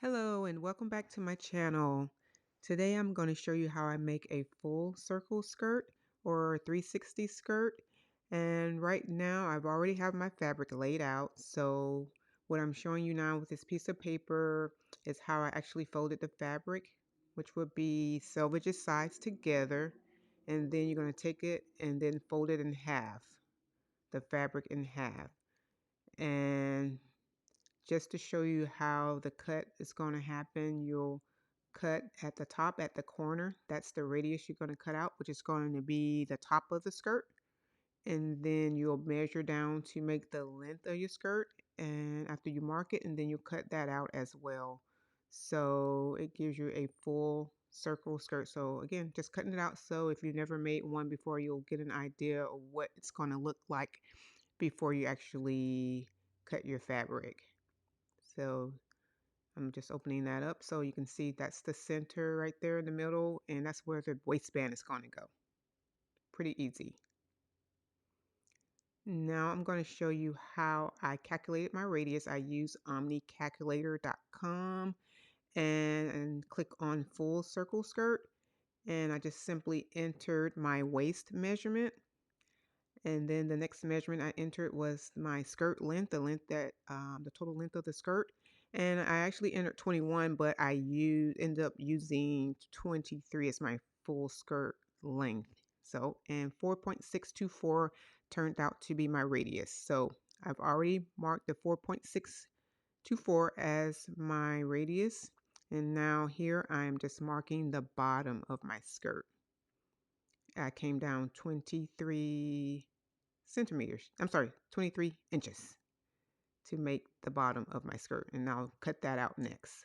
Hello and welcome back to my channel. Today I'm going to show you how I make a full circle skirt or 360 skirt. And right now I've already have my fabric laid out. So what I'm showing you now with this piece of paper is how I actually folded the fabric, which would be selvage's sides together. And then you're going to take it and then fold it in half, the fabric in half. And just to show you how the cut is going to happen, you'll cut at the top at the corner. That's the radius you're going to cut out, which is going to be the top of the skirt. And then you'll measure down to make the length of your skirt. And after you mark it, and then you'll cut that out as well. So it gives you a full circle skirt. So again, just cutting it out. So if you've never made one before, you'll get an idea of what it's going to look like before you actually cut your fabric. So I'm just opening that up so you can see that's the center right there in the middle, and that's where the waistband is going to go. Pretty easy. Now I'm going to show you how I calculated my radius. I use omnicalculator.com and click on full circle skirt, and I just simply entered my waist measurement. And then the next measurement I entered was my skirt length, the length that the total length of the skirt. And I actually entered 21, but I ended up using 23 as my full skirt length. So, and 4.624 turned out to be my radius. So I've already marked the 4.624 as my radius. And now here I'm just marking the bottom of my skirt. I came down 23 centimeters. I'm sorry, 23 inches to make the bottom of my skirt. And I'll cut that out next.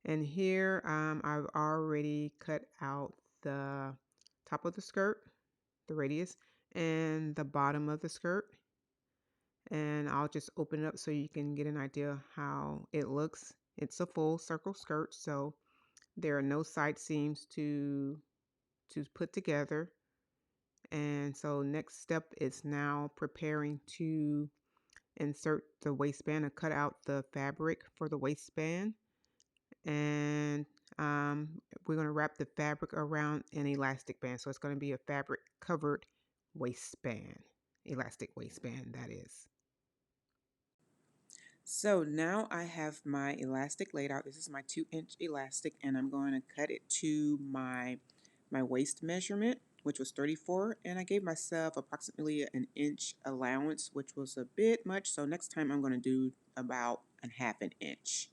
And here I've already cut out the top of the skirt, the radius, and the bottom of the skirt. And I'll just open it up so you can get an idea how it looks. It's a full circle skirt, so there are no side seams to put together. And so next step is now preparing to insert the waistband and cut out the fabric for the waistband. And we're going to wrap the fabric around an elastic band. So it's going to be a fabric covered waistband, elastic waistband, that is. So now I have my elastic laid out. This is my 2-inch elastic, and I'm going to cut it to my waist measurement, which was 34, and I gave myself approximately an inch allowance, which was a bit much. So next time I'm going to do about a half an inch.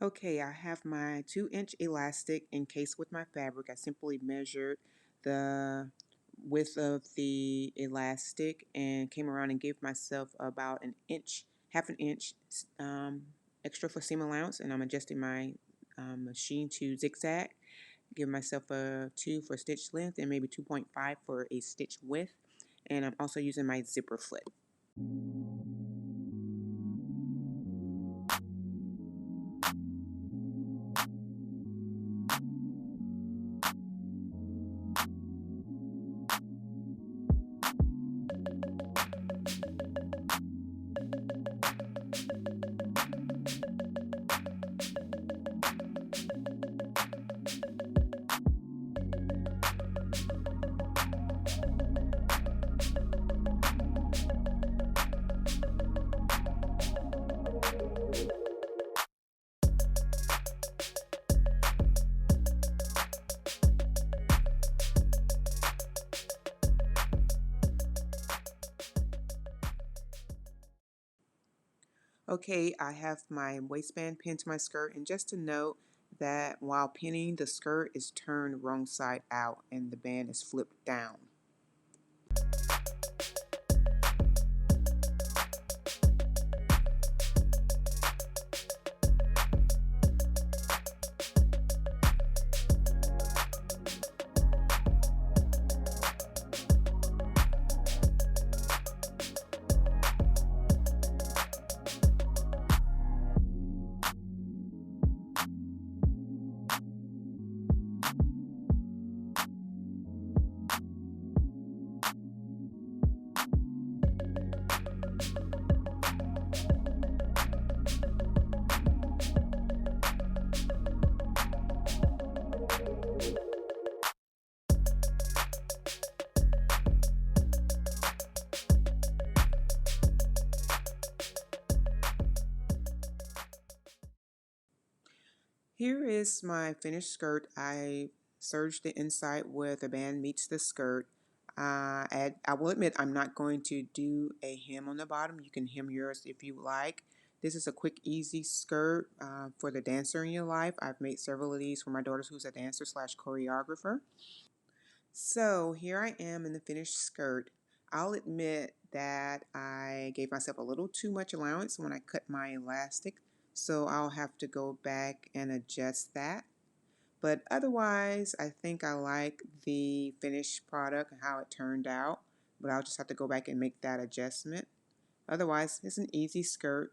Okay, I have my 2-inch elastic encased with my fabric. I simply measured the width of the elastic and came around and gave myself about an inch, half an inch extra for seam allowance, and I'm adjusting my machine to zigzag. Give myself a 2 for stitch length and maybe 2.5 for a stitch width. And I'm also using my zipper foot. Okay, I have my waistband pinned to my skirt, and just to note that while pinning, the skirt is turned wrong side out and the band is flipped down. Here is my finished skirt. I serged the inside where the band meets the skirt. I will admit I'm not going to do a hem on the bottom. You can hem yours if you like. This is a quick, easy skirt for the dancer in your life. I've made several of these for my daughter who's a dancer slash choreographer. So here I am in the finished skirt. I'll admit that I gave myself a little too much allowance when I cut my elastic, so I'll have to go back and adjust that. But otherwise, I think I like the finished product and how it turned out, but I'll just have to go back and make that adjustment. Otherwise, it's an easy skirt,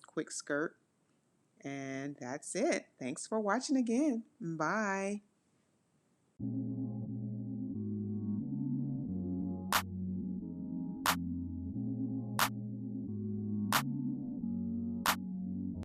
quick skirt, and that's it. Thanks for watching again. Bye.